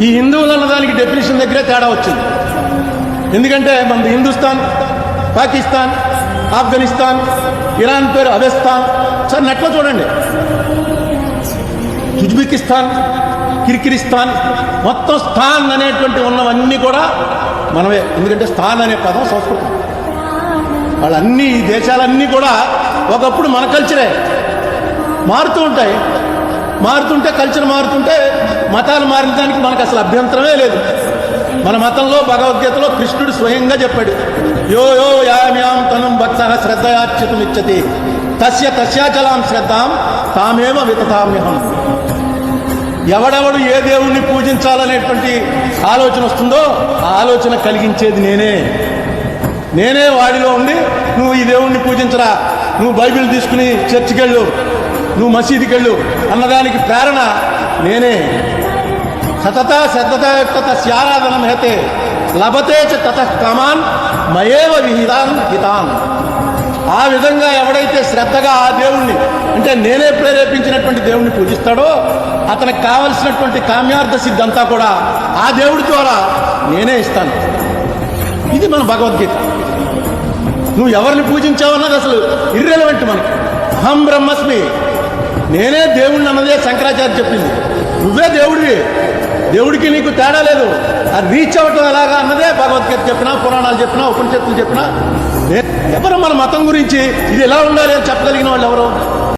ఈ హిందువులు అన్నదానికి డెఫినేషన్ దగ్గరే తేడా వచ్చింది. ఎందుకంటే మనది హిందుస్థాన్, పాకిస్తాన్, ఆఫ్ఘనిస్తాన్, ఇరాన్ పేరు అవెస్తాన్. సార్ నెట్లో చూడండి, ఉజ్బెకిస్తాన్, కిర్గిజిస్తాన్, మొత్తం స్థాన్ అనేటువంటి ఉన్నవన్నీ కూడా మనమే. ఎందుకంటే స్థాన్ అనే పదం సంస్కృతం. వాళ్ళన్నీ ఈ దేశాలన్నీ కూడా ఒకప్పుడు మన కల్చరే. మారుతూ ఉంటాయి, మారుతుంటే కల్చర్ మారుతుంటే మతాలు మారించడానికి మనకు అసలు అభ్యంతరమే లేదు. మన మతంలో భగవద్గీతలో కృష్ణుడు స్వయంగా చెప్పాడు, యో యో యామ్యాం తనం భక్త శ్రద్ధయాచ్యుతమిచ్చతి తస్య తస్యాచలాం శ్రద్ధాం తామేవ వితతామ్యహం. ఎవడెవడు ఏ దేవుణ్ణి పూజించాలనేటువంటి ఆలోచన వస్తుందో ఆ ఆలోచన కలిగించేది నేనే వాడిలో ఉండి నువ్వు ఈ దేవుణ్ణి పూజించరా, నువ్వు బైబిల్ తీసుకుని చర్చికి వెళ్ళు, నువ్వు మసీదుకి వెళ్ళు అన్నదానికి ప్రేరణ నేనే. సతత శ్రద్ధయుక్త స్యారాధనం హేతే లభతే చ తత కామాన్ మయేవ విహితాన్ హితాన్. ఆ విధంగా ఎవడైతే శ్రద్ధగా ఆ దేవుణ్ణి, అంటే నేనే ప్రేరేపించినటువంటి దేవుణ్ణి పూజిస్తాడో అతనికి కావలసినటువంటి కామ్యార్థ సిద్ధి అంతా కూడా ఆ దేవుడి ద్వారా నేనే ఇస్తాను. ఇది మన భగవద్గీత. నువ్వు ఎవరిని పూజించావన్నది అసలు ఇర్రెలవెంట్ మనకి. అహం బ్రహ్మస్మి, నేనే దేవుణ్ణి అన్నదే శంకరాచార్య చెప్పింది. నువ్వే దేవుడివి, దేవుడికి నీకు తేడా లేదు. అది రీచ్ అవ్వటం ఎలాగా అన్నదే భగవద్గీత చెప్పినా, పురాణాలు చెప్పినా, ఉపనిషత్తులు చెప్పినా. ఎవరు మన మతం గురించి ఇది ఎలా ఉండాలి అని చెప్పగలిగిన వాళ్ళు ఎవరు?